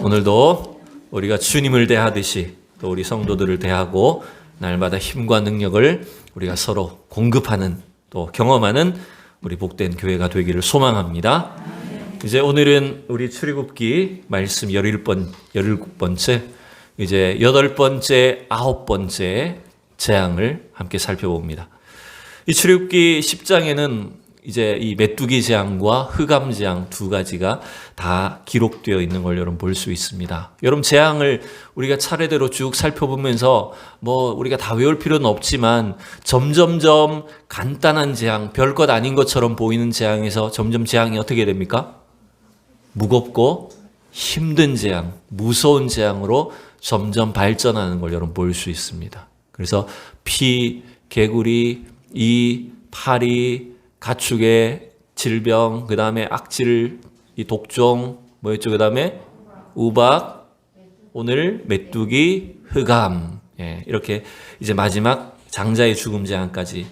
오늘도 우리가 주님을 대하듯이 또 우리 성도들을 대하고 날마다 힘과 능력을 우리가 서로 공급하는 또 경험하는 우리 복된 교회가 되기를 소망합니다. 이제 오늘은 우리 출애굽기 말씀 17번째 이제 8번째 9번째 재앙을 함께 살펴봅니다. 이 출애굽기 10장에는 이제 이 메뚜기 재앙과 흑암 재앙 두 가지가 다 기록되어 있는 걸 여러분 볼 수 있습니다. 여러분 재앙을 우리가 차례대로 쭉 살펴보면서 우리가 다 외울 필요는 없지만 점점점 간단한 재앙, 별것 아닌 것처럼 보이는 재앙에서 점점 재앙이 어떻게 됩니까? 무겁고 힘든 재앙, 무서운 재앙으로 점점 발전하는 걸 여러분 볼 수 있습니다. 그래서 피, 개구리, 이, 파리, 가축의 질병, 그 다음에 악질, 이 독종, 뭐였죠? 그 다음에 우박, 오늘 메뚜기, 흑암. 이렇게 이제 마지막 장자의 죽음 재앙까지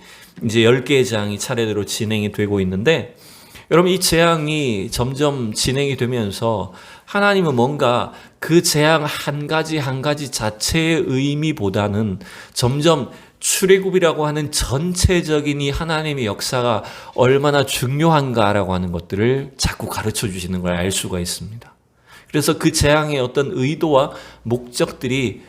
이제 10개의 재앙이 차례대로 진행이 되고 있는데, 여러분 이 재앙이 점점 진행이 되면서 하나님은 뭔가 그 재앙 한 가지 한 가지 자체의 의미보다는 점점 출애굽이라고 하는 전체적인 이 하나님의 역사가 얼마나 중요한가라고 하는 것들을 자꾸 가르쳐 주시는 걸 알 수가 있습니다. 그래서 그 재앙의 어떤 의도와 목적들이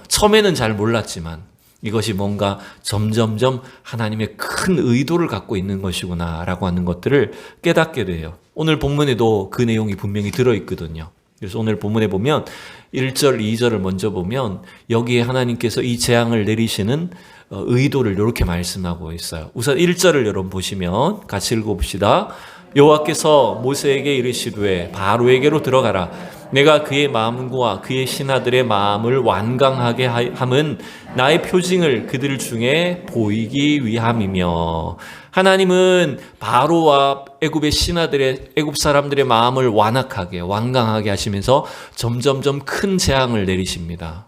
처음에는 잘 몰랐지만 이것이 뭔가 점점점 하나님의 큰 의도를 갖고 있는 것이구나라고 하는 것들을 깨닫게 돼요. 오늘 본문에도 그 내용이 분명히 들어있거든요. 그래서 오늘 본문에 보면 1절, 2절을 먼저 보면 여기에 하나님께서 이 재앙을 내리시는 의도를 이렇게 말씀하고 있어요. 우선 1절을 여러분 보시면 같이 읽어봅시다. 여호와께서 모세에게 이르시되 바로에게로 들어가라. 내가 그의 마음과 그의 신하들의 마음을 완강하게 함은 나의 표징을 그들 중에 보이기 위함이며, 하나님은 바로와 애굽의 신하들의, 애굽 사람들의 마음을 완강하게 하시면서 점점점 큰 재앙을 내리십니다.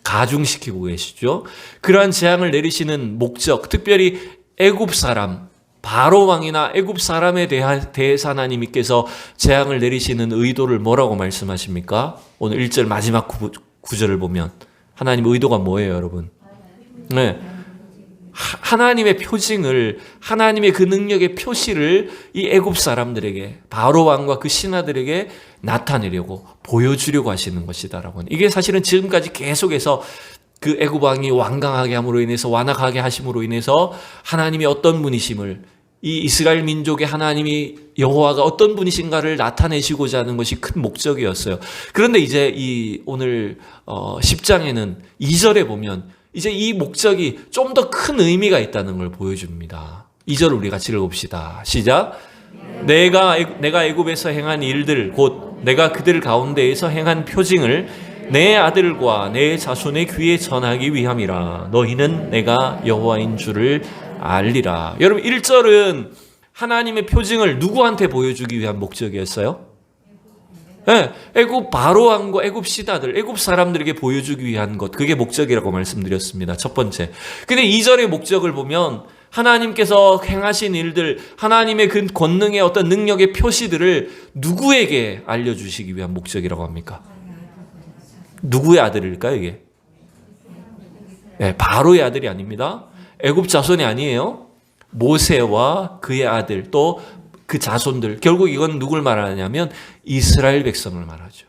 가중시키고 계시죠. 그러한 재앙을 내리시는 목적, 특별히 애굽 사람, 바로 왕이나 애굽 사람에 대해서 하나님께서 재앙을 내리시는 의도를 뭐라고 말씀하십니까? 오늘 1절 마지막 구절을 보면 하나님의 의도가 뭐예요, 여러분? 하나님의 표징을, 하나님의 그 능력의 표시를 이 애굽 사람들에게, 바로 왕과 그 신하들에게 나타내려고, 보여주려고 하시는 것이다라고. 이게 사실은 지금까지 계속해서 그 애굽 왕이 완강하게 함으로 인해서, 완악하게 하심으로 인해서 하나님이 어떤 분이심을, 이 이스라엘 민족의 하나님이 여호와가 어떤 분이신가를 나타내시고자 하는 것이 큰 목적이었어요. 그런데 이제 이 오늘 10장에는 2절에 보면 이제 이 목적이 좀 더 큰 의미가 있다는 걸 보여줍니다. 2절을 우리 같이 읽어봅시다. 시작. 내가 애굽에서 행한 일들, 곧 내가 그들 가운데에서 행한 표징을 내 아들과 내 자손의 귀에 전하기 위함이라. 너희는 내가 여호와인 줄을 알리라. 여러분 1절은 하나님의 표징을 누구한테 보여주기 위한 목적이었어요? 애굽 바로 왕과 애굽 신하들, 애굽 사람들에게 보여주기 위한 것, 그게 목적이라고 말씀드렸습니다. 첫 번째. 근데 2절의 목적을 보면 하나님께서 행하신 일들, 하나님의 그 권능의 어떤 능력의 표시들을 누구에게 알려주시기 위한 목적이라고 합니까? 누구의 아들일까요, 이게? 바로의 아들이 아닙니다. 애굽 자손이 아니에요. 모세와 그의 아들, 또 그 자손들. 결국 이건 누굴 말하냐면 이스라엘 백성을 말하죠.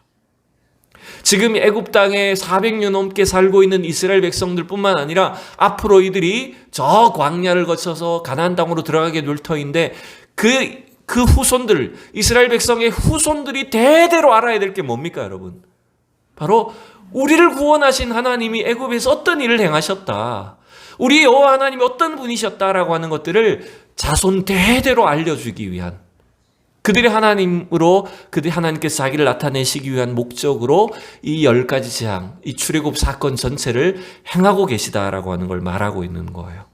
지금 애굽 땅에 400년 넘게 살고 있는 이스라엘 백성들뿐만 아니라 앞으로 이들이 저 광야를 거쳐서 가나안 땅으로 들어가게 될 터인데 그 후손들, 이스라엘 백성의 후손들이 대대로 알아야 될 게 뭡니까, 여러분? 바로 우리를 구원하신 하나님이 애굽에서 어떤 일을 행하셨다, 우리 여호와 하나님이 어떤 분이셨다라고 하는 것들을 자손 대대로 알려주기 위한, 그들이 하나님으로, 그들이 하나님께서 자기를 나타내시기 위한 목적으로 이 10가지 재앙, 이 출애굽 사건 전체를 행하고 계시다라고 하는 걸 말하고 있는 거예요.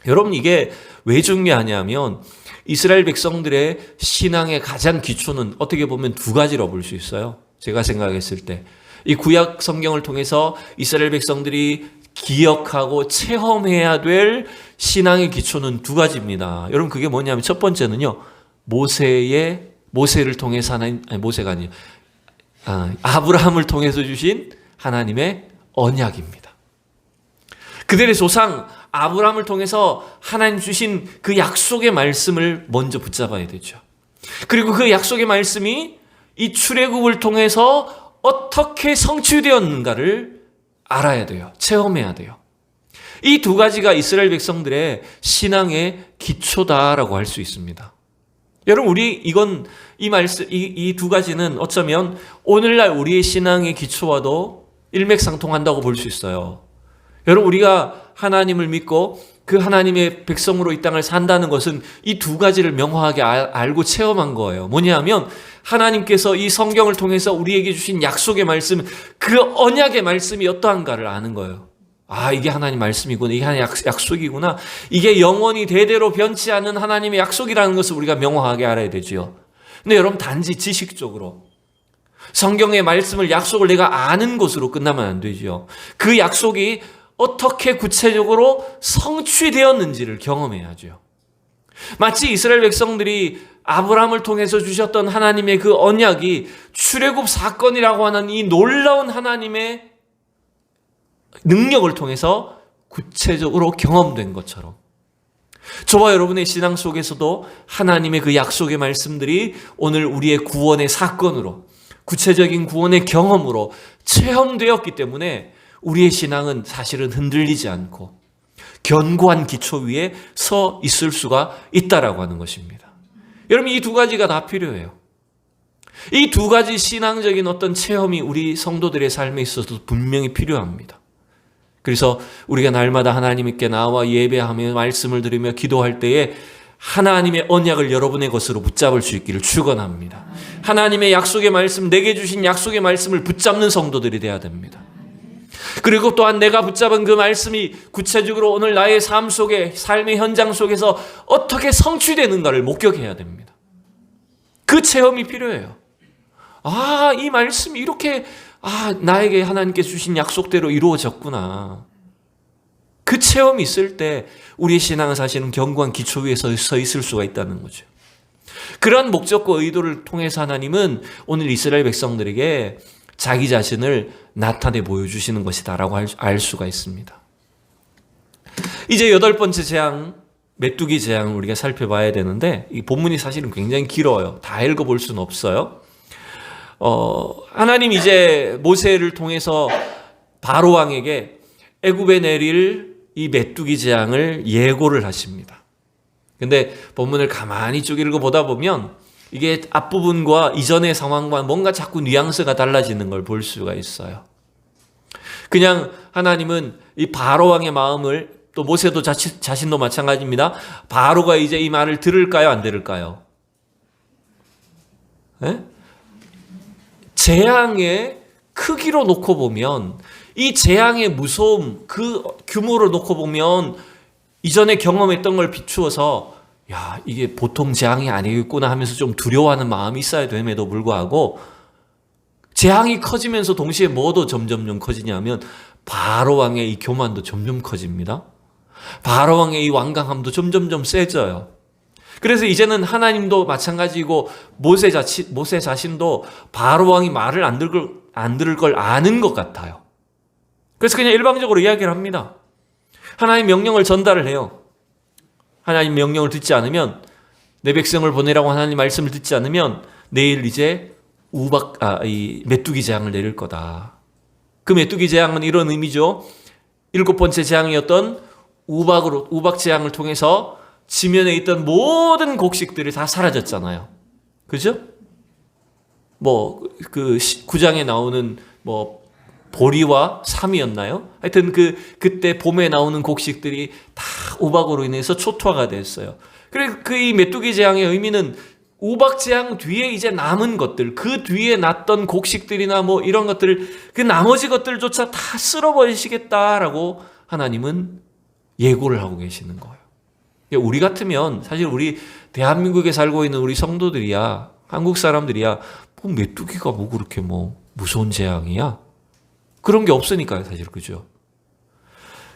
여러분 이게 왜 중요하냐면 이스라엘 백성들의 신앙의 가장 기초는 어떻게 보면 두 가지로 볼 수 있어요. 제가 생각했을 때 이 구약 성경을 통해서 이스라엘 백성들이 기억하고 체험해야 될 신앙의 기초는 두 가지입니다. 여러분 그게 뭐냐면 첫 번째는요, 모세를 통해서 하나님, 아니 모세가 아니에요, 아브라함을 통해서 주신 하나님의 언약입니다. 그들의 조상 아브라함을 통해서 하나님 주신 그 약속의 말씀을 먼저 붙잡아야 되죠. 그리고 그 약속의 말씀이 이 출애굽을 통해서 어떻게 성취되었는가를 알아야 돼요. 체험해야 돼요. 이 두 가지가 이스라엘 백성들의 신앙의 기초다라고 할 수 있습니다. 여러분, 이 두 가지는 어쩌면 오늘날 우리의 신앙의 기초와도 일맥상통한다고 볼 수 있어요. 여러분, 우리가 하나님을 믿고 그 하나님의 백성으로 이 땅을 산다는 것은 이 두 가지를 명확하게 알고 체험한 거예요. 뭐냐 하면 하나님께서 이 성경을 통해서 우리에게 주신 약속의 말씀, 그 언약의 말씀이 어떠한가를 아는 거예요. 이게 하나님 말씀이구나. 이게 하나님 약속이구나. 이게 영원히 대대로 변치 않는 하나님의 약속이라는 것을 우리가 명확하게 알아야 되죠. 근데 여러분, 단지 지식적으로 성경의 말씀을, 약속을 내가 아는 것으로 끝나면 안 되죠. 그 약속이 어떻게 구체적으로 성취되었는지를 경험해야죠. 마치 이스라엘 백성들이 아브라함을 통해서 주셨던 하나님의 그 언약이 출애굽 사건이라고 하는 이 놀라운 하나님의 능력을 통해서 구체적으로 경험된 것처럼, 저와 여러분의 신앙 속에서도 하나님의 그 약속의 말씀들이 오늘 우리의 구원의 사건으로, 구체적인 구원의 경험으로 체험되었기 때문에 우리의 신앙은 사실은 흔들리지 않고 견고한 기초 위에 서 있을 수가 있다라고 하는 것입니다. 여러분, 이 두 가지가 다 필요해요. 이 두 가지 신앙적인 어떤 체험이 우리 성도들의 삶에 있어서 분명히 필요합니다. 그래서 우리가 날마다 하나님께 나와 예배하며 말씀을 들으며 기도할 때에 하나님의 언약을 여러분의 것으로 붙잡을 수 있기를 축원합니다. 하나님의 약속의 말씀, 내게 주신 약속의 말씀을 붙잡는 성도들이 되어야 됩니다. 그리고 또한 내가 붙잡은 그 말씀이 구체적으로 오늘 나의 삶 속에, 삶의 현장 속에서 어떻게 성취되는가를 목격해야 됩니다. 그 체험이 필요해요. 이 말씀이 이렇게 나에게 하나님께서 주신 약속대로 이루어졌구나. 그 체험이 있을 때 우리의 신앙은 사실은 견고한 기초 위에 서 있을 수가 있다는 거죠. 그러한 목적과 의도를 통해서 하나님은 오늘 이스라엘 백성들에게 자기 자신을 나타내 보여주시는 것이다라고 알 수가 있습니다. 이제 8번째 재앙, 메뚜기 재앙을 우리가 살펴봐야 되는데, 이 본문이 사실은 굉장히 길어요. 다 읽어볼 수는 없어요. 하나님 이제 모세를 통해서 바로 왕에게 애굽에 내릴 이 메뚜기 재앙을 예고를 하십니다. 근데 본문을 가만히 쭉 읽어보다 보면 이게 앞부분과 이전의 상황과 뭔가 자꾸 뉘앙스가 달라지는 걸 볼 수가 있어요. 그냥 하나님은 이 바로 왕의 마음을, 또 모세도 자신도 마찬가지입니다. 바로가 이제 이 말을 들을까요, 안 들을까요? 재앙의 크기로 놓고 보면, 이 재앙의 무서움, 그 규모를 놓고 보면 이전에 경험했던 걸 비추어서 이게 보통 재앙이 아니겠구나 하면서 좀 두려워하는 마음이 있어야 됨에도 불구하고, 재앙이 커지면서 동시에 뭐도 점점 커지냐면 바로 왕의 이 교만도 점점 커집니다. 바로 왕의 이 완강함도 점점 세져요. 그래서 이제는 하나님도 마찬가지고 모세 자신도 바로 왕이 말을 안 들을 걸 아는 것 같아요. 그래서 그냥 일방적으로 이야기를 합니다. 하나님 명령을 전달을 해요. 하나님 명령을 듣지 않으면, 내 백성을 보내라고 하나님 말씀을 듣지 않으면 내일 이제 이 메뚜기 재앙을 내릴 거다. 그 메뚜기 재앙은 이런 의미죠. 7번째 재앙이었던 우박 재앙을 통해서 지면에 있던 모든 곡식들이 다 사라졌잖아요. 그죠? 그 9장에 나오는 보리와 삼이었나요? 하여튼 그때 봄에 나오는 곡식들이 다 우박으로 인해서 초토화가 됐어요. 그리고 이 메뚜기 재앙의 의미는 우박 재앙 뒤에 이제 남은 것들, 그 뒤에 났던 곡식들이나 이런 것들을, 그 나머지 것들조차 다 쓸어버리시겠다라고 하나님은 예고를 하고 계시는 거예요. 우리 같으면, 사실 우리 대한민국에 살고 있는 우리 성도들이야, 한국 사람들이야, 메뚜기가 그렇게 무서운 재앙이야? 그런 게 없으니까요, 사실. 그죠?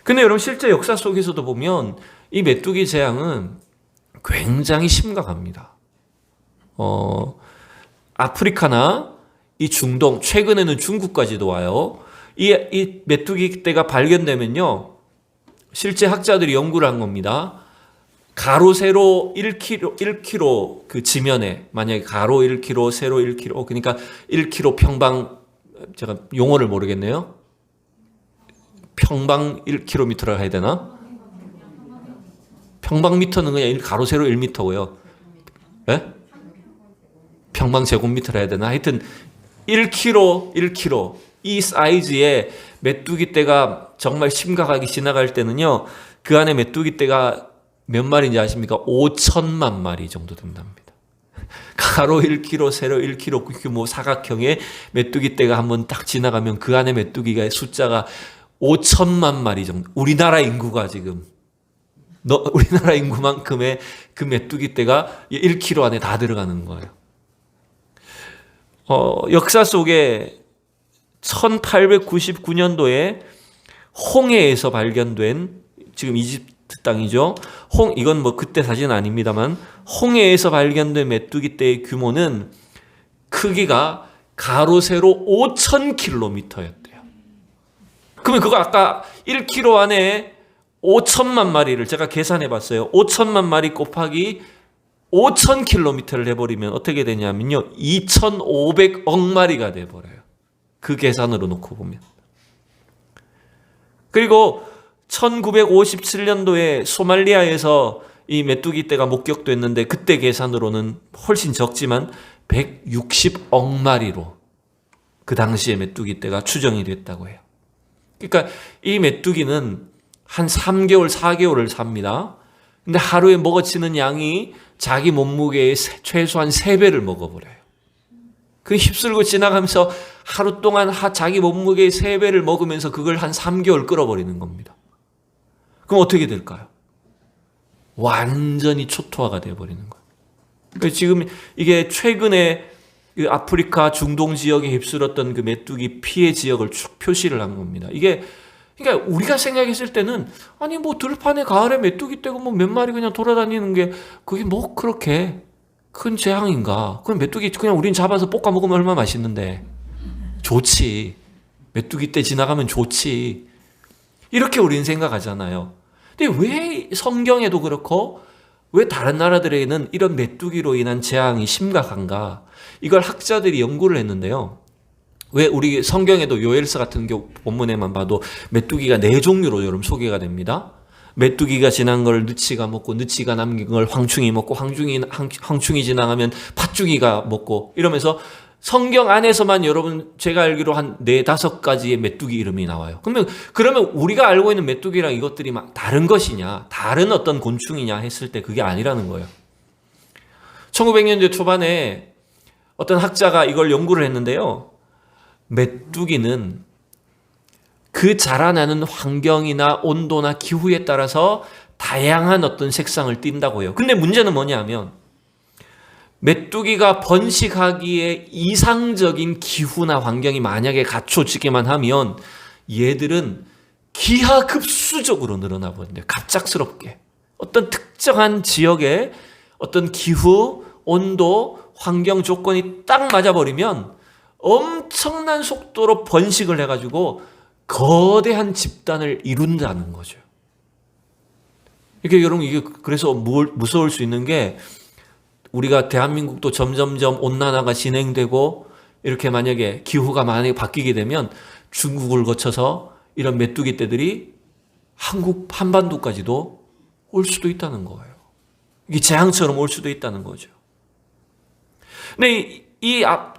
근데 여러분, 실제 역사 속에서도 보면 이 메뚜기 재앙은 굉장히 심각합니다. 아프리카나 이 중동, 최근에는 중국까지도 와요. 이 메뚜기 떼가 발견되면요, 실제 학자들이 연구를 한 겁니다. 가로 세로 1km 그 지면에, 만약에 가로 1km, 세로 1km, 그러니까 1km 평방, 제가 용어를 모르겠네요. 평방 1km라 해야 되나? 평방미터는 그냥 가로 세로 1m고요. 네? 평방 제곱미터라 해야 되나? 하여튼 1km 이 사이즈의 메뚜기 떼가 정말 심각하게 지나갈 때는요, 그 안에 메뚜기 떼가 몇 마리인지 아십니까? 5천만 마리 정도 된답니다. 가로 1km, 세로 1km 규모 사각형의 메뚜기 떼가 한번 딱 지나가면 그 안에 메뚜기가 숫자가 5천만 마리 정도. 우리나라 인구가 지금 우리나라 인구만큼의 그 메뚜기 떼가 1km 안에 다 들어가는 거예요. 역사 속에 1899년도에 홍해에서 발견된, 지금 이집트 땅이죠. 이건 뭐 그때 사진 아닙니다만, 홍해에서 발견된 메뚜기 떼의 규모는 크기가 가로 세로 5,000km였대요. 그러면 그거 아까 1km 안에 5천만 마리를 제가 계산해 봤어요. 5천만 마리 곱하기 5,000km를 해버리면 어떻게 되냐면요, 2,500억 마리가 돼버려요. 그 계산으로 놓고 보면. 그리고 1957년도에 소말리아에서 이 메뚜기 떼가 목격됐는데, 그때 계산으로는 훨씬 적지만 160억 마리로 그 당시에 메뚜기 떼가 추정이 됐다고 해요. 그러니까 이 메뚜기는 한 3개월, 4개월을 삽니다. 근데 하루에 먹어치는 양이 자기 몸무게의 최소한 3배를 먹어버려요. 그 휩쓸고 지나가면서 하루 동안 자기 몸무게의 3배를 먹으면서 그걸 한 3개월 끌어버리는 겁니다. 그럼 어떻게 될까요? 완전히 초토화가 되어버리는 거예요. 그러니까 지금 이게 최근에 그 아프리카 중동 지역에 휩쓸었던 그 메뚜기 피해 지역을 쭉 표시를 한 겁니다. 이게, 그러니까 우리가 생각했을 때는, 아니 뭐 들판에 가을에 메뚜기 떼고 뭐 몇 마리 그냥 돌아다니는 게 그게 뭐 그렇게 큰 재앙인가? 그럼 메뚜기 그냥 우린 잡아서 볶아 먹으면 얼마나 맛있는데. 좋지. 메뚜기 떼 지나가면 좋지. 이렇게 우리는 생각하잖아요. 근데 왜 성경에도 그렇고 왜 다른 나라들에게는 이런 메뚜기로 인한 재앙이 심각한가? 이걸 학자들이 연구를 했는데요. 왜 우리 성경에도 요엘서 같은 경우 본문에만 봐도 메뚜기가 4종류로 여러분 소개가 됩니다. 메뚜기가 지난 걸 느치가 먹고, 느치가 남긴 걸 황충이 먹고, 황충이 지나가면 팥죽이가 먹고, 이러면서 성경 안에서만 여러분 제가 알기로 한 4-5가지의 메뚜기 이름이 나와요. 그러면 우리가 알고 있는 메뚜기랑 이것들이 막 다른 것이냐, 다른 어떤 곤충이냐 했을 때 그게 아니라는 거예요. 1900년대 초반에 어떤 학자가 이걸 연구를 했는데요. 메뚜기는 그 자라나는 환경이나 온도나 기후에 따라서 다양한 어떤 색상을 띈다고 해요. 근데 문제는 뭐냐면 메뚜기가 번식하기에 이상적인 기후나 환경이 만약에 갖춰지기만 하면 얘들은 기하급수적으로 늘어나 버린대요. 갑작스럽게. 어떤 특정한 지역에 어떤 기후, 온도, 환경 조건이 딱 맞아버리면 엄청난 속도로 번식을 해가지고 거대한 집단을 이룬다는 거죠. 이게 여러분, 이게 그래서 무서울 수 있는 게, 우리가 대한민국도 점점점 온난화가 진행되고 이렇게 만약에 기후가 만약에 바뀌게 되면 중국을 거쳐서 이런 메뚜기 떼들이 한국 한반도까지도 올 수도 있다는 거예요. 이게 재앙처럼 올 수도 있다는 거죠. 근데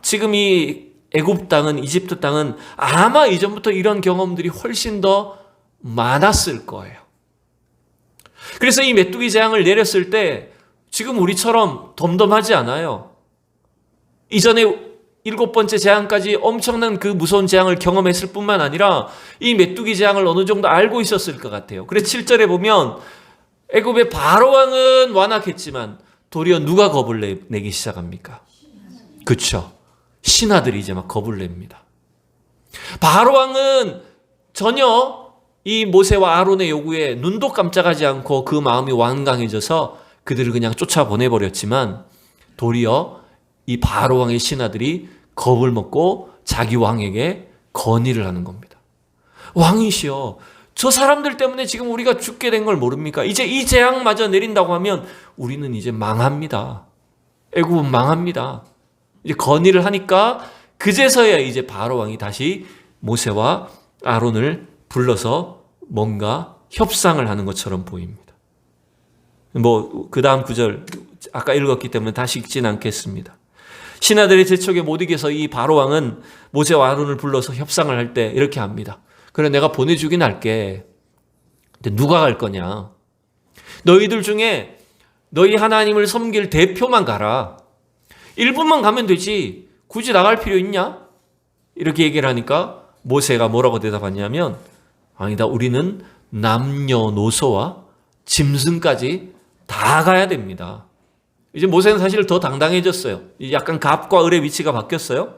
지금 이 애굽 땅은, 이집트 땅은 아마 이전부터 이런 경험들이 훨씬 더 많았을 거예요. 그래서 이 메뚜기 재앙을 내렸을 때 지금 우리처럼 덤덤하지 않아요. 이전에 7번째 재앙까지 엄청난 그 무서운 재앙을 경험했을 뿐만 아니라 이 메뚜기 재앙을 어느 정도 알고 있었을 것 같아요. 그래서 7절에 보면 애굽의 바로왕은 완악했지만 도리어 누가 겁을 내기 시작합니까? 그렇죠. 신하들이 이제 막 겁을 냅니다. 바로왕은 전혀 이 모세와 아론의 요구에 눈도 깜짝하지 않고 그 마음이 완강해져서 그들을 그냥 쫓아보내버렸지만 도리어 이 바로왕의 신하들이 겁을 먹고 자기 왕에게 건의를 하는 겁니다. 왕이시여, 저 사람들 때문에 지금 우리가 죽게 된 걸 모릅니까? 이제 이 재앙마저 내린다고 하면 우리는 이제 망합니다. 애굽은 망합니다. 이제 건의를 하니까 그제서야 이제 바로 왕이 다시 모세와 아론을 불러서 뭔가 협상을 하는 것처럼 보입니다. 그 다음 구절 아까 읽었기 때문에 다시 읽진 않겠습니다. 신하들의 재촉에 못 이겨서 이 바로 왕은 모세와 아론을 불러서 협상을 할 때 이렇게 합니다. 그래, 내가 보내주긴 할게. 근데 누가 갈 거냐? 너희들 중에 너희 하나님을 섬길 대표만 가라. 일부만 가면 되지. 굳이 나갈 필요 있냐? 이렇게 얘기를 하니까 모세가 뭐라고 대답하냐면, 아니다, 우리는 남녀노소와 짐승까지 다 가야 됩니다. 이제 모세는 사실 더 당당해졌어요. 약간 갑과 을의 위치가 바뀌었어요.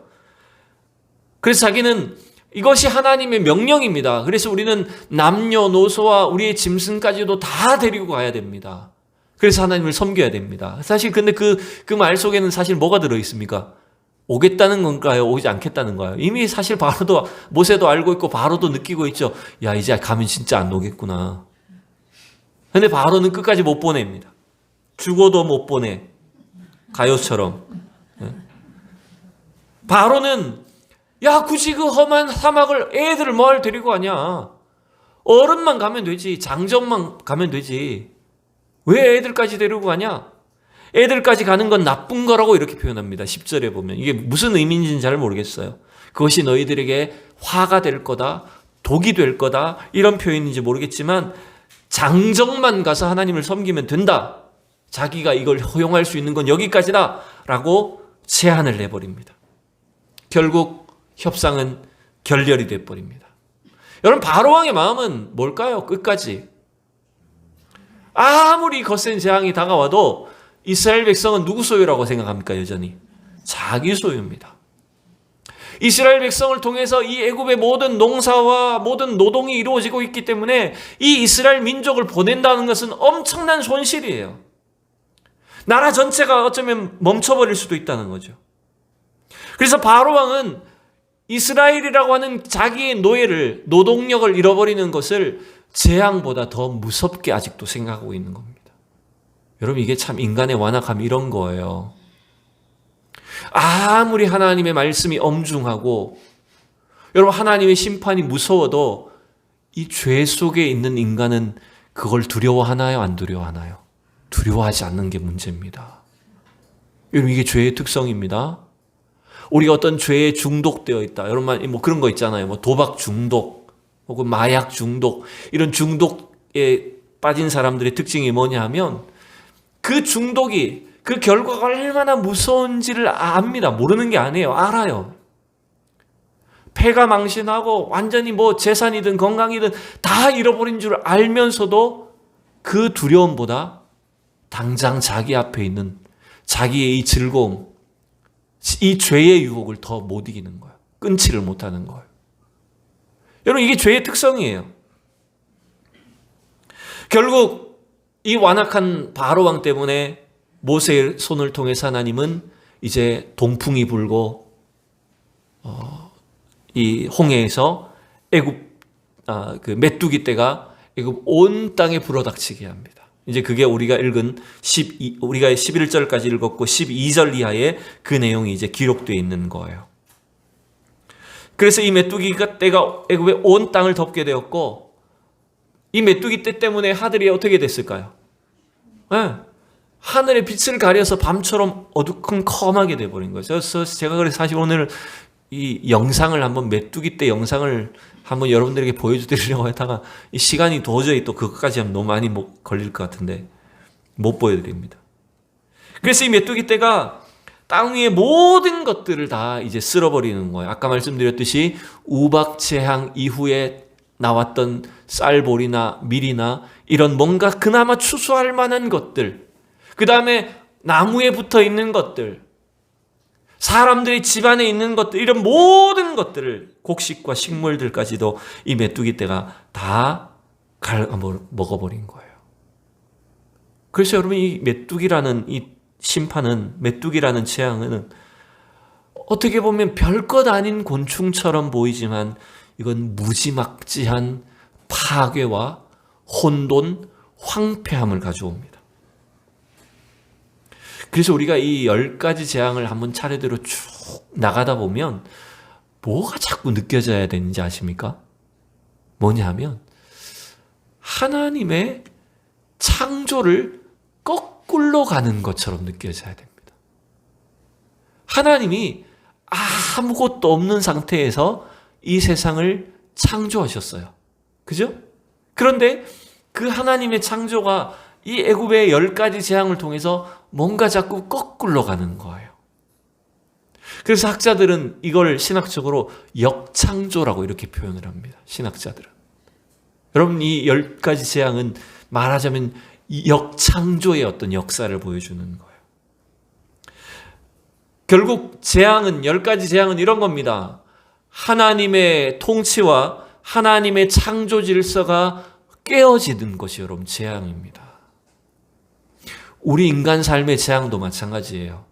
그래서 자기는 이것이 하나님의 명령입니다. 그래서 우리는 남녀노소와 우리의 짐승까지도 다 데리고 가야 됩니다. 그래서 하나님을 섬겨야 됩니다. 사실 근데 그 말 속에는 사실 뭐가 들어있습니까? 오겠다는 건가요? 오지 않겠다는 거예요? 이미 사실 바로도, 모세도 알고 있고 바로도 느끼고 있죠. 야, 이제 가면 진짜 안 오겠구나. 근데 바로는 끝까지 못 보냅니다. 죽어도 못 보내. 가요처럼. 바로는 야, 굳이 그 험한 사막을 애들을 뭘 데리고 가냐? 어른만 가면 되지. 장정만 가면 되지. 왜 애들까지 데리고 가냐? 애들까지 가는 건 나쁜 거라고 이렇게 표현합니다. 10절에 보면. 이게 무슨 의미인지는 잘 모르겠어요. 그것이 너희들에게 화가 될 거다, 독이 될 거다, 이런 표현인지 모르겠지만 장정만 가서 하나님을 섬기면 된다. 자기가 이걸 허용할 수 있는 건 여기까지다 라고 제한을 내버립니다. 결국 협상은 결렬이 돼버립니다. 여러분, 바로왕의 마음은 뭘까요? 끝까지 아무리 거센 재앙이 다가와도 이스라엘 백성은 누구 소유라고 생각합니까? 여전히 자기 소유입니다. 이스라엘 백성을 통해서 이 애굽의 모든 농사와 모든 노동이 이루어지고 있기 때문에 이 이스라엘 민족을 보낸다는 것은 엄청난 손실이에요. 나라 전체가 어쩌면 멈춰버릴 수도 있다는 거죠. 그래서 바로왕은 이스라엘이라고 하는 자기의 노예를, 노동력을 잃어버리는 것을 재앙보다 더 무섭게 아직도 생각하고 있는 겁니다. 여러분, 이게 참 인간의 완악함이 이런 거예요. 아무리 하나님의 말씀이 엄중하고 여러분, 하나님의 심판이 무서워도 이 죄 속에 있는 인간은 그걸 두려워하나요? 안 두려워하나요? 두려워하지 않는 게 문제입니다. 여러분, 이게 죄의 특성입니다. 우리가 어떤 죄에 중독되어 있다. 여러분, 뭐 그런 거 있잖아요. 뭐 도박 중독, 혹은 마약 중독, 이런 중독에 빠진 사람들의 특징이 뭐냐 하면 그 중독이, 그 결과가 얼마나 무서운지를 압니다. 모르는 게 아니에요. 알아요. 폐가 망신하고 완전히 뭐 재산이든 건강이든 다 잃어버린 줄 알면서도 그 두려움보다 당장 자기 앞에 있는 자기의 이 즐거움, 이 죄의 유혹을 더 못 이기는 거예요. 끊지를 못하는 거예요. 여러분, 이게 죄의 특성이에요. 결국 이 완악한 바로왕 때문에 모세의 손을 통해서 하나님은 이제 동풍이 불고 이 홍해에서 애굽 그 메뚜기 떼가 애굽 온 땅에 불어닥치게 합니다. 이제 그게 우리가 읽은 우리가 11절까지 읽었고 12절 이하에 그 내용이 이제 기록되어 있는 거예요. 그래서 이 메뚜기 떼가 애굽의 온 땅을 덮게 되었고, 이 메뚜기 떼 때문에 하늘이 어떻게 됐을까요? 네. 하늘의 빛을 가려서 밤처럼 어두컴컴하게 돼버린 거예요. 그래서 제가 그래서 사실 오늘 이 영상을 한번, 메뚜기 떼 영상을 한번 여러분들에게 보여드리려고 하다가 이 시간이 도저히 또 그것까지 하면 너무 많이 걸릴 것 같은데 못 보여드립니다. 그래서 이 메뚜기 떼가 땅 위의 모든 것들을 다 이제 쓸어버리는 거예요. 아까 말씀드렸듯이 우박 재앙 이후에 나왔던 쌀볼이나 밀이나 이런 뭔가 그나마 추수할 만한 것들, 그 다음에 나무에 붙어 있는 것들, 사람들의 집안에 있는 것들, 이런 모든 것들을, 곡식과 식물들까지도 이 메뚜기 떼가 다 먹어버린 거예요. 그래서 여러분, 이 메뚜기라는 이 심판은, 메뚜기라는 재앙은 어떻게 보면 별것 아닌 곤충처럼 보이지만 이건 무지막지한 파괴와 혼돈, 황폐함을 가져옵니다. 그래서 우리가 이 10가지 재앙을 한번 차례대로 쭉 나가다 보면 뭐가 자꾸 느껴져야 되는지 아십니까? 뭐냐 하면 하나님의 창조를 거꾸로 가는 것처럼 느껴져야 됩니다. 하나님이 아무것도 없는 상태에서 이 세상을 창조하셨어요. 그죠? 그런데 그 하나님의 창조가 이 애굽의 10가지 재앙을 통해서 뭔가 자꾸 거꾸로 가는 거예요. 그래서 학자들은 이걸 신학적으로 역창조라고 이렇게 표현을 합니다. 신학자들은. 여러분, 이 10가지 재앙은 말하자면 역창조의 어떤 역사를 보여주는 거예요. 결국 재앙은, 10가지 재앙은 이런 겁니다. 하나님의 통치와 하나님의 창조 질서가 깨어지는 것이 여러분 재앙입니다. 우리 인간 삶의 재앙도 마찬가지예요.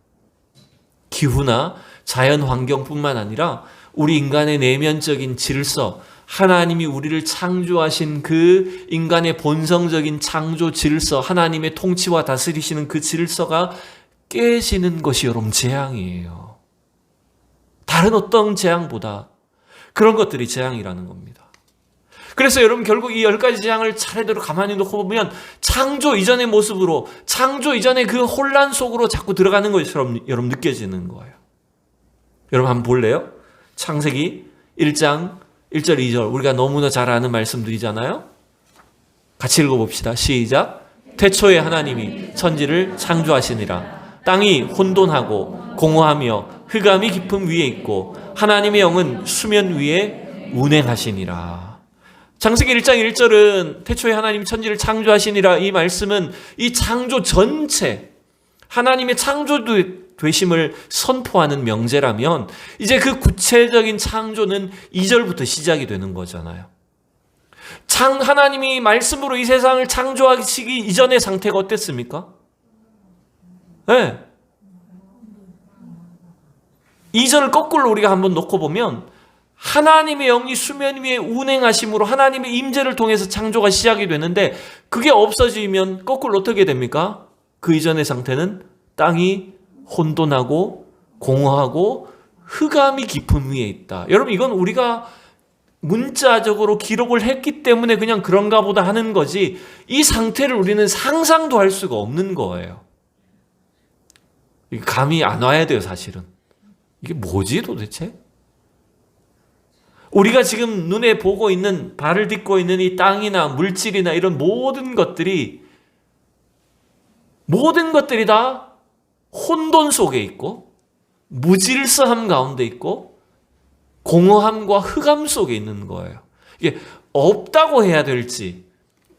기후나 자연 환경뿐만 아니라 우리 인간의 내면적인 질서, 하나님이 우리를 창조하신 그 인간의 본성적인 창조 질서, 하나님의 통치와 다스리시는 그 질서가 깨지는 것이 여러분 재앙이에요. 다른 어떤 재앙보다 그런 것들이 재앙이라는 겁니다. 그래서 여러분 결국 이 10가지 재앙을 차례대로 가만히 놓고 보면 창조 이전의 모습으로, 창조 이전의 그 혼란 속으로 자꾸 들어가는 것처럼 여러분 느껴지는 거예요. 여러분 한번 볼래요? 창세기 1장 1절 2절 우리가 너무나 잘 아는 말씀들이잖아요. 같이 읽어봅시다. 시작. 태초에 하나님이 천지를 창조하시니라. 땅이 혼돈하고 공허하며 흑암이 깊음 위에 있고 하나님의 영은 수면 위에 운행하시니라. 창세기 1장 1절은 태초에 하나님이 천지를 창조하시니라. 이 말씀은 이 창조 전체, 하나님의 창조되심을 선포하는 명제라면 이제 그 구체적인 창조는 2절부터 시작이 되는 거잖아요. 하나님이 말씀으로 이 세상을 창조하시기 이전의 상태가 어땠습니까? 네. 2절을 거꾸로 우리가 한번 놓고 보면 하나님의 영이 수면 위에 운행하심으로 하나님의 임재를 통해서 창조가 시작이 되는데 그게 없어지면 거꾸로 어떻게 됩니까? 그 이전의 상태는 땅이 혼돈하고 공허하고 흑암이 깊음 위에 있다. 여러분 이건 우리가 문자적으로 기록을 했기 때문에 그냥 그런가 보다 하는 거지 이 상태를 우리는 상상도 할 수가 없는 거예요. 감이 안 와야 돼요, 사실은. 이게 뭐지 도대체? 우리가 지금 눈에 보고 있는, 발을 딛고 있는 이 땅이나 물질이나 이런 모든 것들이 다 혼돈 속에 있고 무질서함 가운데 있고 공허함과 흑암 속에 있는 거예요. 이게 없다고 해야 될지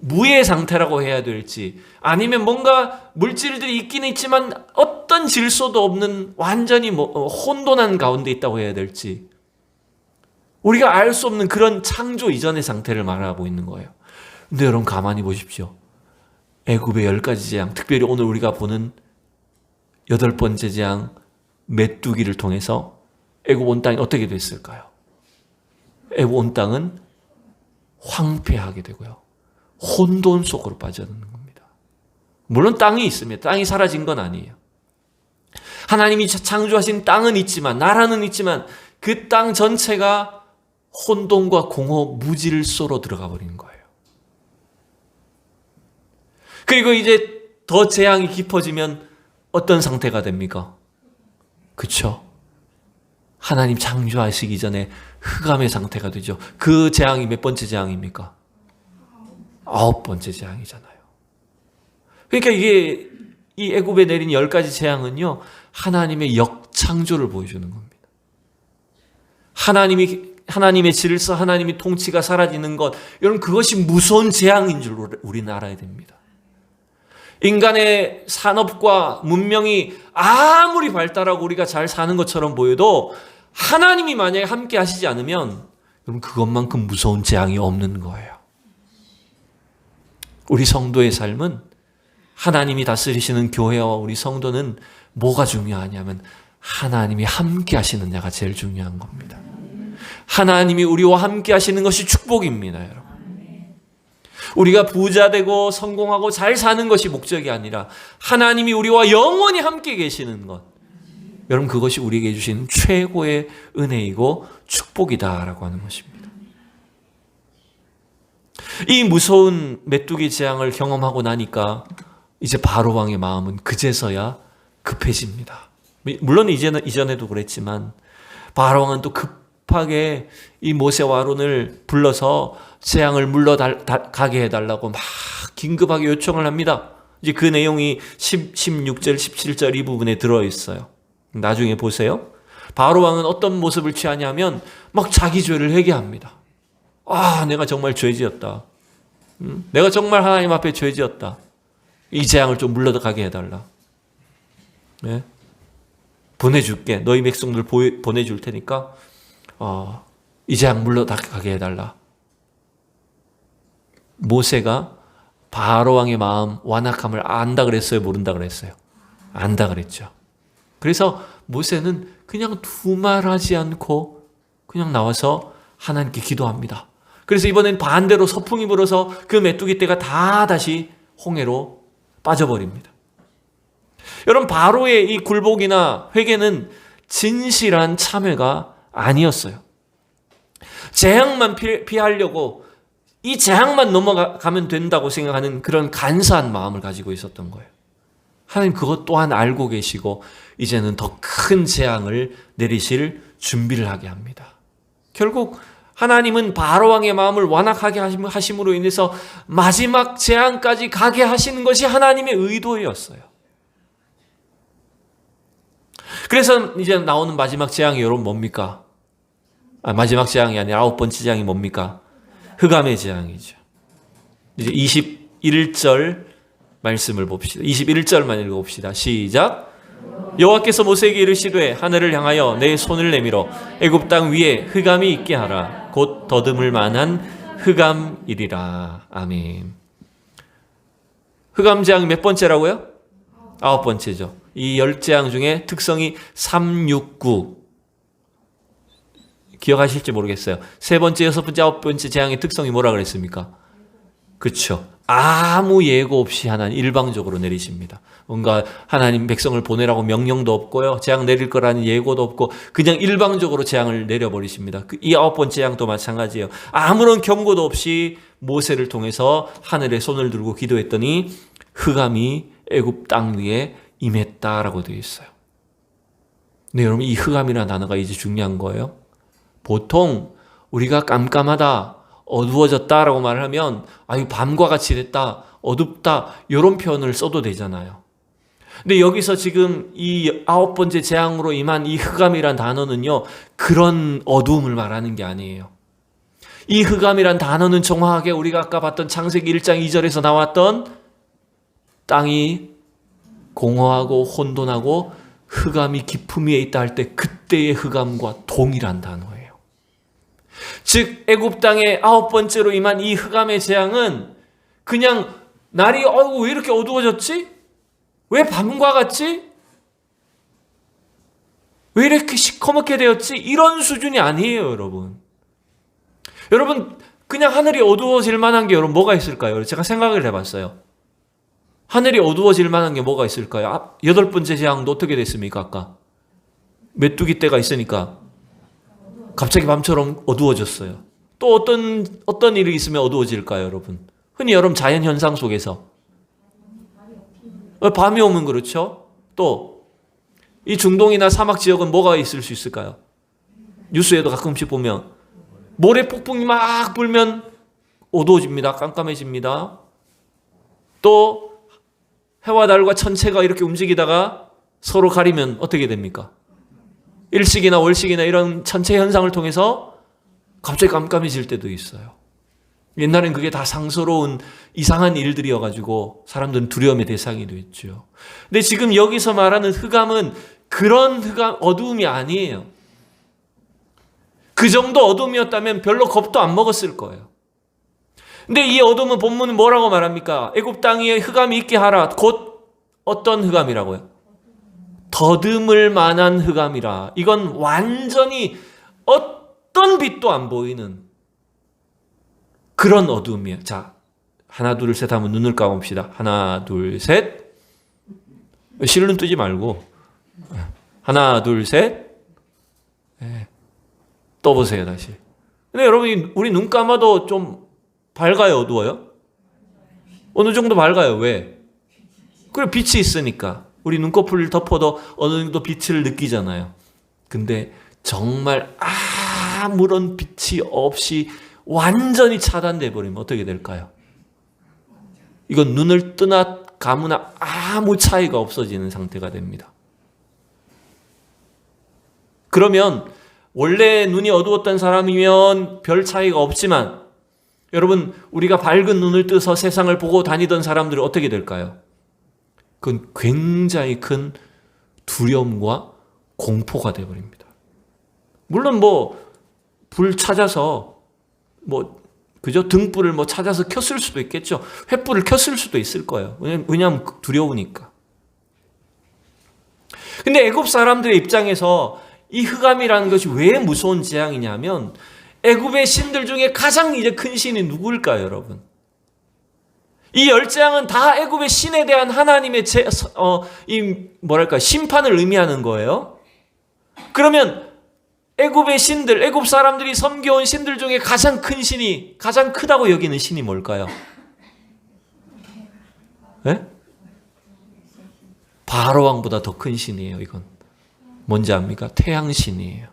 무의 상태라고 해야 될지 아니면 뭔가 물질들이 있긴 있지만 어떤 질서도 없는 완전히 혼돈한 가운데 있다고 해야 될지 우리가 알 수 없는 그런 창조 이전의 상태를 말하고 있는 거예요. 근데 여러분 가만히 보십시오. 애굽의 10가지 재앙, 특별히 오늘 우리가 보는 8번째 재앙 메뚜기를 통해서 애굽 온 땅이 어떻게 됐을까요? 애굽 온 땅은 황폐하게 되고요. 혼돈 속으로 빠져드는 겁니다. 물론 땅이 있습니다. 땅이 사라진 건 아니에요. 하나님이 창조하신 땅은 있지만, 나라는 있지만 그 땅 전체가 혼돈과 공허, 무질서로 들어가 버리는 거예요. 그리고 이제 더 재앙이 깊어지면 어떤 상태가 됩니까? 그렇죠? 하나님 창조하시기 전에 흑암의 상태가 되죠. 그 재앙이 몇 번째 재앙입니까? 9번째 재앙이잖아요. 그러니까 이게 이 애굽에 내린 10가지 재앙은요, 하나님의 역창조를 보여주는 겁니다. 하나님의 질서, 하나님의 통치가 사라지는 것, 여러분 그것이 무서운 재앙인 줄 우리는 알아야 됩니다. 인간의 산업과 문명이 아무리 발달하고 우리가 잘 사는 것처럼 보여도 하나님이 만약에 함께 하시지 않으면 여러분 그것만큼 무서운 재앙이 없는 거예요. 우리 성도의 삶은 하나님이 다스리시는 교회와 우리 성도는 뭐가 중요하냐면 하나님이 함께 하시는 자가 제일 중요한 겁니다. 하나님이 우리와 함께 하시는 것이 축복입니다, 여러분. 우리가 부자 되고 성공하고 잘 사는 것이 목적이 아니라 하나님이 우리와 영원히 함께 계시는 것. 여러분, 그것이 우리에게 주신 최고의 은혜이고 축복이다라고 하는 것입니다. 이 무서운 메뚜기 재앙을 경험하고 나니까 이제 바로 왕의 마음은 그제서야 급해집니다. 물론 이전에도 그랬지만 바로 왕은 또 급하게 이 모세와 아론을 불러서 재앙을 물러가게 해달라고 막 긴급하게 요청을 합니다. 이제 그 내용이 16절, 17절 이 부분에 들어있어요. 나중에 보세요. 바로 왕은 어떤 모습을 취하냐면 막 자기 죄를 회개합니다. 아, 내가 정말 죄지었다. 내가 정말 하나님 앞에 죄지었다. 이 재앙을 좀 물러가게 해달라. 네? 보내줄게. 너희 백성들 보내줄 테니까 이 재앙 물러가게 해달라. 모세가 바로 왕의 마음 완악함을 안다 그랬어요? 모른다 그랬어요? 안다 그랬죠. 그래서 모세는 그냥 두말하지 않고 그냥 나와서 하나님께 기도합니다. 그래서 이번엔 반대로 서풍이 불어서 그 메뚜기 떼가 다 다시 홍해로 빠져버립니다. 여러분, 바로의 이 굴복이나 회개는 진실한 참회가 아니었어요. 재앙만 피하려고 이 재앙만 넘어가면 된다고 생각하는 그런 간사한 마음을 가지고 있었던 거예요. 하나님 그것 또한 알고 계시고 이제는 더 큰 재앙을 내리실 준비를 하게 합니다. 결국 하나님은 바로 왕의 마음을 완악하게 하심으로 인해서 마지막 재앙까지 가게 하시는 것이 하나님의 의도였어요. 그래서 이제 나오는 마지막 재앙이 여러분 뭡니까? 마지막 재앙이 아니라 9번째 재앙이 뭡니까? 흑암의 재앙이죠. 이제 21절 말씀을 봅시다. 21절만 읽어봅시다. 시작. 여호와께서 모세에게 이르시되 하늘을 향하여 내 손을 내밀어 애굽 땅 위에 흑암이 있게 하라. 곧 더듬을 만한 흑암이리라. 아멘. 흑암 재앙이 몇 번째라고요? 9번째죠. 이 10재앙 중에 특성이 369. 기억하실지 모르겠어요. 3번째, 6번째, 9번째 재앙의 특성이 뭐라 그랬습니까? 그렇죠. 아무 예고 없이 하나님 일방적으로 내리십니다. 뭔가 하나님 백성을 보내라고 명령도 없고요. 재앙 내릴 거라는 예고도 없고 그냥 일방적으로 재앙을 내려버리십니다. 이 9번째 재앙도 마찬가지예요. 아무런 경고도 없이 모세를 통해서 하늘에 손을 들고 기도했더니 흑암이 애굽 땅 위에 임했다라고 되어 있어요. 근데 여러분, 이 흑암이라는 단어가 이제 중요한 거예요. 보통 우리가 깜깜하다, 어두워졌다라고 말을 하면 밤과 같이 됐다, 어둡다 이런 표현을 써도 되잖아요. 근데 여기서 지금 이 9번째 재앙으로 임한 이 흑암이란 단어는요, 그런 어두움을 말하는 게 아니에요. 이 흑암이란 단어는 정확하게 우리가 아까 봤던 창세기 1장 2절에서 나왔던 땅이 공허하고 혼돈하고 흑암이 깊음 위에 있다 할 때 그때의 흑암과 동일한 단어예요. 즉 애굽 땅에 9번째로 임한 이 흑암의 재앙은 그냥 날이 왜 이렇게 어두워졌지? 왜 밤과 같지? 왜 이렇게 시커멓게 되었지? 이런 수준이 아니에요, 여러분. 여러분, 그냥 하늘이 어두워질 만한 게 여러분 뭐가 있을까요? 제가 생각을 해봤어요. 하늘이 어두워질 만한 게 뭐가 있을까요? 8번째 재앙도 어떻게 됐습니까? 아까 메뚜기 떼가 있으니까 갑자기 밤처럼 어두워졌어요. 또 어떤 일이 있으면 어두워질까요, 여러분? 흔히 여러분 자연 현상 속에서 밤이 오면 그렇죠. 또 이 중동이나 사막 지역은 뭐가 있을 수 있을까요? 뉴스에도 가끔씩 보면 모래 폭풍이 막 불면 어두워집니다. 깜깜해집니다. 또 해와 달과 천체가 이렇게 움직이다가 서로 가리면 어떻게 됩니까? 일식이나 월식이나 이런 천체 현상을 통해서 갑자기 깜깜해질 때도 있어요. 옛날엔 그게 다 상스러운 이상한 일들이어가지고 사람들은 두려움의 대상이 됐죠. 근데 지금 여기서 말하는 흑암은 그런 흑암, 어두움이 아니에요. 그 정도 어둠이었다면 별로 겁도 안 먹었을 거예요. 근데 이 어둠은 본문은 뭐라고 말합니까? 애굽 땅 위에 흑암이 있게 하라. 곧 어떤 흑암이라고요? 더듬을 만한 흑암이라. 이건 완전히 어떤 빛도 안 보이는 그런 어두움이에요. 자, 하나 둘 셋 하면 눈을 감읍시다. 하나 둘 셋. 실눈 뜨지 말고 하나 둘 셋. 떠보세요 다시. 근데 여러분 우리 눈 감아도 좀 밝아요, 어두워요? 어느 정도 밝아요. 왜? 그래, 빛이 있으니까. 우리 눈꺼풀을 덮어도 어느 정도 빛을 느끼잖아요. 근데 정말 아무런 빛이 없이 완전히 차단돼 버리면 어떻게 될까요? 이건 눈을 뜨나 감으나 아무 차이가 없어지는 상태가 됩니다. 그러면 원래 눈이 어두웠던 사람이면 별 차이가 없지만 여러분, 우리가 밝은 눈을 떠서 세상을 보고 다니던 사람들은 어떻게 될까요? 그건 굉장히 큰 두려움과 공포가 되어버립니다. 물론 불 찾아서 그죠? 등불을 찾아서 켰을 수도 있겠죠. 횃불을 켰을 수도 있을 거예요. 왜냐하면 두려우니까. 근데 애굽 사람들의 입장에서 이 흑암이라는 것이 왜 무서운 재앙이냐면 애굽의 신들 중에 가장 이제 큰 신이 누구일까요, 여러분? 이 열 재앙은 다 애굽의 신에 대한 하나님의 심판을 의미하는 거예요. 그러면 애굽의 신들, 애굽 사람들이 섬겨온 신들 중에 가장 큰 신이, 가장 크다고 여기는 신이 뭘까요? 네? 바로 왕보다 더 큰 신이에요, 이건. 뭔지 압니까? 태양신이에요.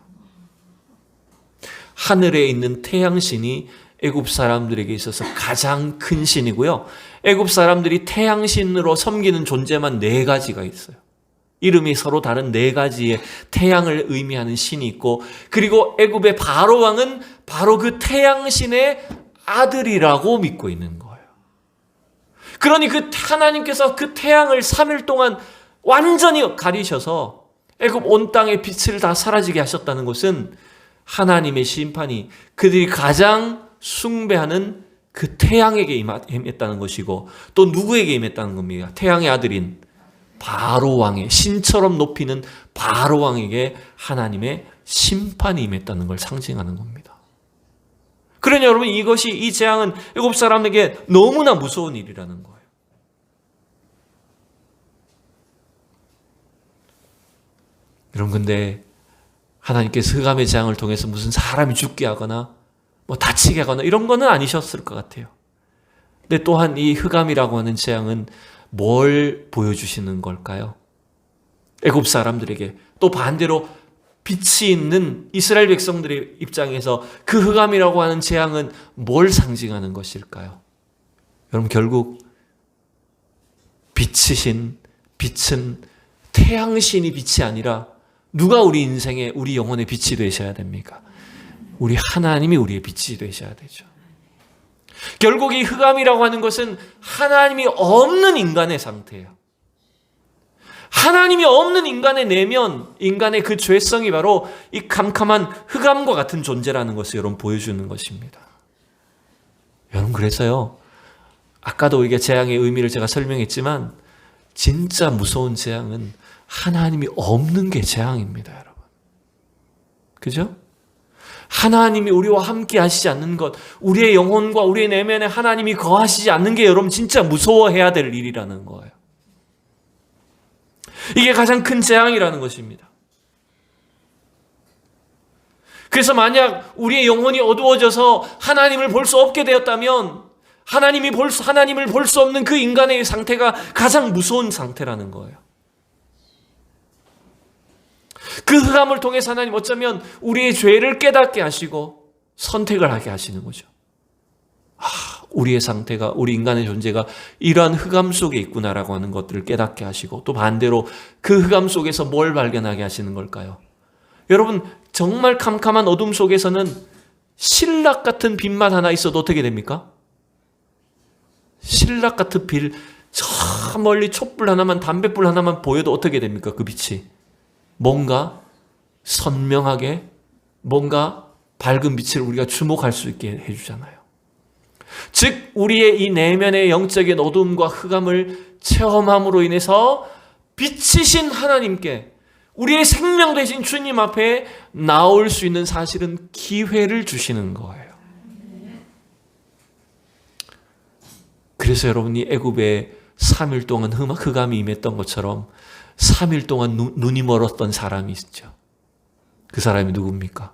하늘에 있는 태양신이 애굽 사람들에게 있어서 가장 큰 신이고요. 애굽 사람들이 태양신으로 섬기는 존재만 4가지가 있어요. 이름이 서로 다른 4가지의 태양을 의미하는 신이 있고, 그리고 애굽의 바로 왕은 바로 그 태양신의 아들이라고 믿고 있는 거예요. 그러니 하나님께서 그 태양을 3일 동안 완전히 가리셔서 애굽 온 땅의 빛을 다 사라지게 하셨다는 것은 하나님의 심판이 그들이 가장 숭배하는 그 태양에게 임했다는 것이고, 또 누구에게 임했다는 겁니다. 태양의 아들인 바로 왕의, 신처럼 높이는 바로 왕에게 하나님의 심판이 임했다는 걸 상징하는 겁니다. 그러니 여러분, 이 재앙은 애굽 사람에게 너무나 무서운 일이라는 거예요. 여러분, 근데 하나님께서 흑암의 재앙을 통해서 무슨 사람이 죽게 하거나 다치게 하거나 이런 거는 아니셨을 것 같아요. 근데 또한 이 흑암이라고 하는 재앙은 뭘 보여주시는 걸까요? 애굽 사람들에게, 또 반대로 빛이 있는 이스라엘 백성들의 입장에서 그 흑암이라고 하는 재앙은 뭘 상징하는 것일까요? 여러분, 결국 빛은 태양신이 빛이 아니라 누가 우리 인생의, 우리 영혼의 빛이 되셔야 됩니까? 우리 하나님이 우리의 빛이 되셔야 되죠. 결국 이 흑암이라고 하는 것은 하나님이 없는 인간의 상태예요. 하나님이 없는 인간의 내면, 인간의 그 죄성이 바로 이 캄캄한 흑암과 같은 존재라는 것을 여러분 보여주는 것입니다. 여러분, 그래서요, 아까도 이게 재앙의 의미를 제가 설명했지만 진짜 무서운 재앙은 하나님이 없는 게 재앙입니다, 여러분. 그죠? 하나님이 우리와 함께 하시지 않는 것, 우리의 영혼과 우리의 내면에 하나님이 거하시지 않는 게 여러분 진짜 무서워해야 될 일이라는 거예요. 이게 가장 큰 재앙이라는 것입니다. 그래서 만약 우리의 영혼이 어두워져서 하나님을 볼 수 없게 되었다면 하나님을 볼 수 없는 그 인간의 상태가 가장 무서운 상태라는 거예요. 그 흑암을 통해서 하나님 어쩌면 우리의 죄를 깨닫게 하시고 선택을 하게 하시는 거죠. 우리의 상태가, 우리 인간의 존재가 이러한 흑암 속에 있구나라고 하는 것들을 깨닫게 하시고, 또 반대로 그 흑암 속에서 뭘 발견하게 하시는 걸까요? 여러분, 정말 캄캄한 어둠 속에서는 신락 같은 빛만 하나 있어도 어떻게 됩니까? 신락 같은 빛, 저 멀리 촛불 하나만, 담뱃불 하나만 보여도 어떻게 됩니까? 그 빛이 뭔가 선명하게, 뭔가 밝은 빛을 우리가 주목할 수 있게 해주잖아요. 즉 우리의 이 내면의 영적인 어둠과 흑암을 체험함으로 인해서 빛이신 하나님께, 우리의 생명 되신 주님 앞에 나올 수 있는 사실은 기회를 주시는 거예요. 그래서 여러분이 애굽에 3일 동안 흑암이 임했던 것처럼 3일 동안 눈이 멀었던 사람이 있죠. 그 사람이 누굽니까?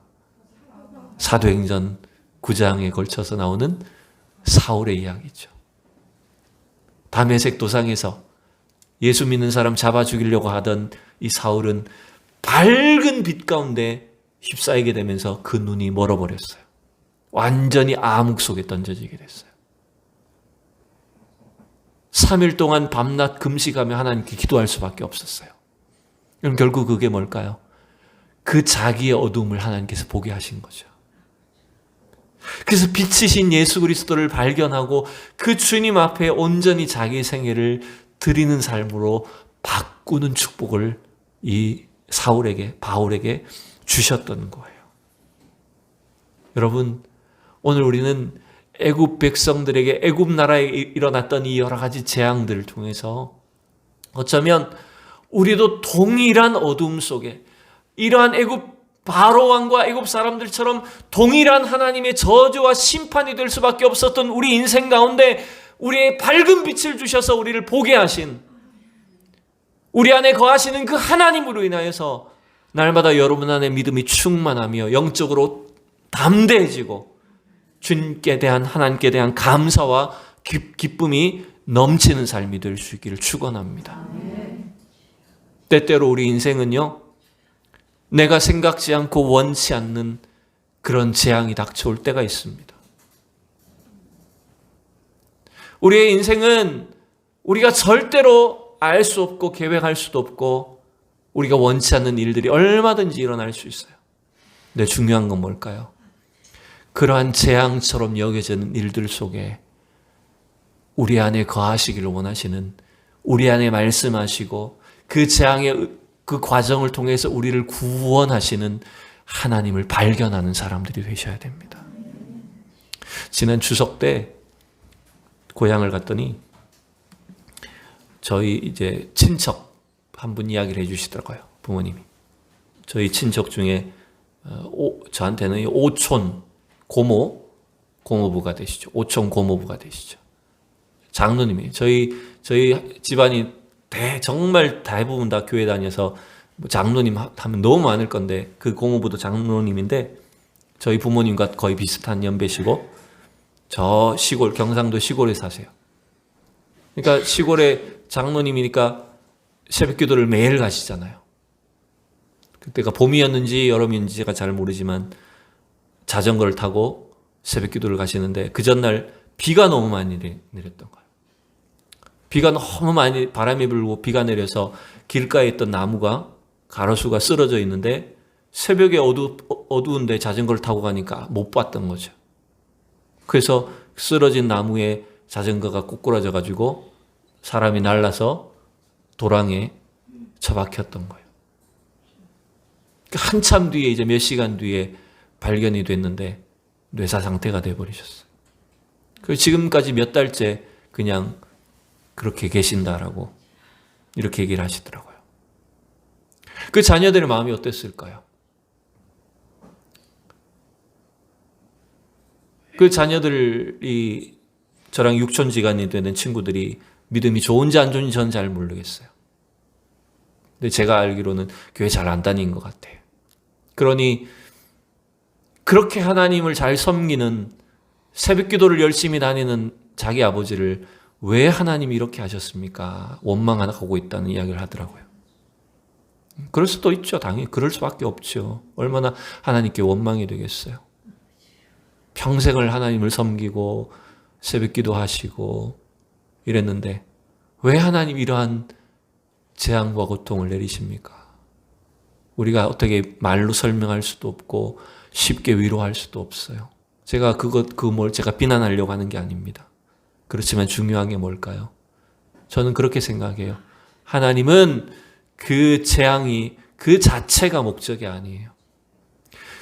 사도행전 9장에 걸쳐서 나오는 사울의 이야기죠. 다메섹 도상에서 예수 믿는 사람 잡아 죽이려고 하던 이 사울은 밝은 빛 가운데 휩싸이게 되면서 그 눈이 멀어버렸어요. 완전히 암흑 속에 던져지게 됐어요. 3일 동안 밤낮 금식하며 하나님께 기도할 수밖에 없었어요. 그럼 결국 그게 뭘까요? 그 자기의 어둠을 하나님께서 보게 하신 거죠. 그래서 빛이신 예수 그리스도를 발견하고 그 주님 앞에 온전히 자기의 생애를 드리는 삶으로 바꾸는 축복을 이 바울에게 주셨던 거예요. 여러분, 오늘 우리는 애굽 백성들에게 애굽 나라에 일어났던 이 여러 가지 재앙들을 통해서 어쩌면 우리도 동일한 어둠 속에 이러한 애굽 바로 왕과 애굽 사람들처럼 동일한 하나님의 저주와 심판이 될 수밖에 없었던 우리 인생 가운데 우리의 밝은 빛을 주셔서 우리를 보게 하신, 우리 안에 거하시는 그 하나님으로 인하여서 날마다 여러분 안에 믿음이 충만하며 영적으로 담대해지고 주님께 대한, 하나님께 대한 감사와 기쁨이 넘치는 삶이 될 수 있기를 축원합니다. 때때로 우리 인생은요, 내가 생각지 않고 원치 않는 그런 재앙이 닥쳐올 때가 있습니다. 우리의 인생은 우리가 절대로 알 수 없고 계획할 수도 없고 우리가 원치 않는 일들이 얼마든지 일어날 수 있어요. 근데 중요한 건 뭘까요? 그러한 재앙처럼 여겨지는 일들 속에 우리 안에 거하시기를 원하시는, 우리 안에 말씀하시고 그 재앙의 그 과정을 통해서 우리를 구원하시는 하나님을 발견하는 사람들이 되셔야 됩니다. 지난 추석 때 고향을 갔더니 저희 이제 친척 한 분 이야기를 해주시더라고요. 부모님이. 저희 친척 중에 저한테는 오촌 고모부가 되시죠. 오촌 고모부가 되시죠. 장로님이에요. 저희 집안이 정말 대부분 다 교회 다녀서 장로님 하면 너무 많을 건데 그 고모부도 장로님인데 저희 부모님과 거의 비슷한 연배시고 저 시골 경상도 시골에 사세요. 그러니까 시골에 장로님이니까 새벽기도를 매일 가시잖아요. 그때가 봄이었는지 여름이었는지 제가 잘 모르지만 자전거를 타고 새벽기도를 가시는데 그 전날 비가 너무 많이 내렸던 거예요. 비가 너무 많이 바람이 불고 비가 내려서 길가에 있던 나무가 가로수가 쓰러져 있는데 새벽에 어두운데 자전거를 타고 가니까 못 봤던 거죠. 그래서 쓰러진 나무에 자전거가 꼬꾸라져 가지고 사람이 날라서 도랑에 처박혔던 거예요. 한참 뒤에 이제 몇 시간 뒤에 발견이 됐는데 뇌사 상태가 돼버리셨어요. 그래서 지금까지 몇 달째 그냥 그렇게 계신다라고 이렇게 얘기를 하시더라고요. 그 자녀들의 마음이 어땠을까요? 그 자녀들이 저랑 육촌지간이 되는 친구들이 믿음이 좋은지 안 좋은지 저는 잘 모르겠어요. 근데 제가 알기로는 교회 잘 안 다닌 것 같아요. 그러니 그렇게 하나님을 잘 섬기는, 새벽기도를 열심히 다니는 자기 아버지를 왜 하나님이 이렇게 하셨습니까? 원망하고 있다는 이야기를 하더라고요. 그럴 수도 있죠. 당연히 그럴 수밖에 없죠. 얼마나 하나님께 원망이 되겠어요. 평생을 하나님을 섬기고 새벽기도 하시고 이랬는데 왜 하나님 이러한 재앙과 고통을 내리십니까? 우리가 어떻게 말로 설명할 수도 없고 쉽게 위로할 수도 없어요. 제가 제가 비난하려고 하는 게 아닙니다. 그렇지만 중요한 게 뭘까요? 저는 그렇게 생각해요. 하나님은 그 재앙이 그 자체가 목적이 아니에요.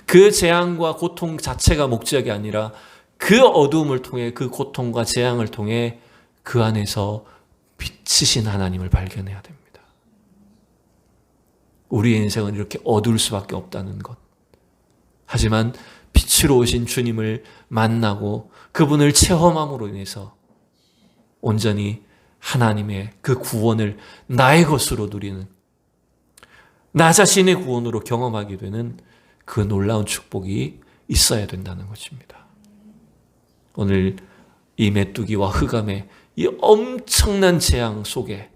그 재앙과 고통 자체가 목적이 아니라 그 어두움을 통해, 그 고통과 재앙을 통해 그 안에서 빛이신 하나님을 발견해야 됩니다. 우리의 인생은 이렇게 어두울 수밖에 없다는 것. 하지만 빛으로 오신 주님을 만나고 그분을 체험함으로 인해서 온전히 하나님의 그 구원을 나의 것으로 누리는, 나 자신의 구원으로 경험하게 되는 그 놀라운 축복이 있어야 된다는 것입니다. 오늘 이 메뚜기와 흑암의 이 엄청난 재앙 속에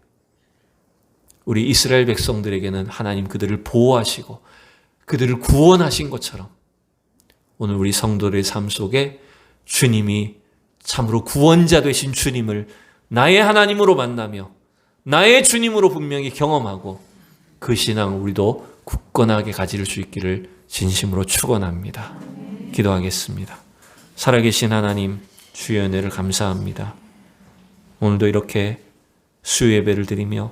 우리 이스라엘 백성들에게는 하나님 그들을 보호하시고 그들을 구원하신 것처럼 오늘 우리 성도들의 삶 속에 주님이 참으로 구원자 되신 주님을 나의 하나님으로 만나며 나의 주님으로 분명히 경험하고 그 신앙 우리도 굳건하게 가질 수 있기를 진심으로 축원합니다. 기도하겠습니다. 살아계신 하나님, 주의 은혜를 감사합니다. 오늘도 이렇게 수요 예배를 드리며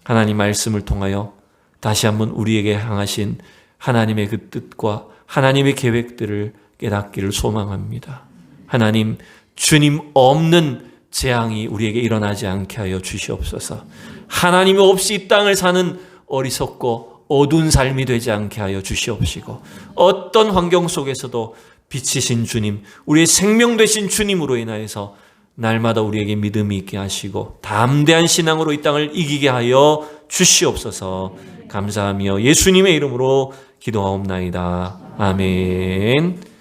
하나님 말씀을 통하여 다시 한번 우리에게 향하신 하나님의 그 뜻과 하나님의 계획들을 깨닫기를 소망합니다. 하나님, 주님 없는 재앙이 우리에게 일어나지 않게 하여 주시옵소서. 하나님 없이 이 땅을 사는 어리석고 어두운 삶이 되지 않게 하여 주시옵시고, 어떤 환경 속에서도 빛이신 주님, 우리의 생명 되신 주님으로 인하여서 날마다 우리에게 믿음이 있게 하시고 담대한 신앙으로 이 땅을 이기게 하여 주시옵소서. 감사하며 예수님의 이름으로 기도하옵나이다. 아멘.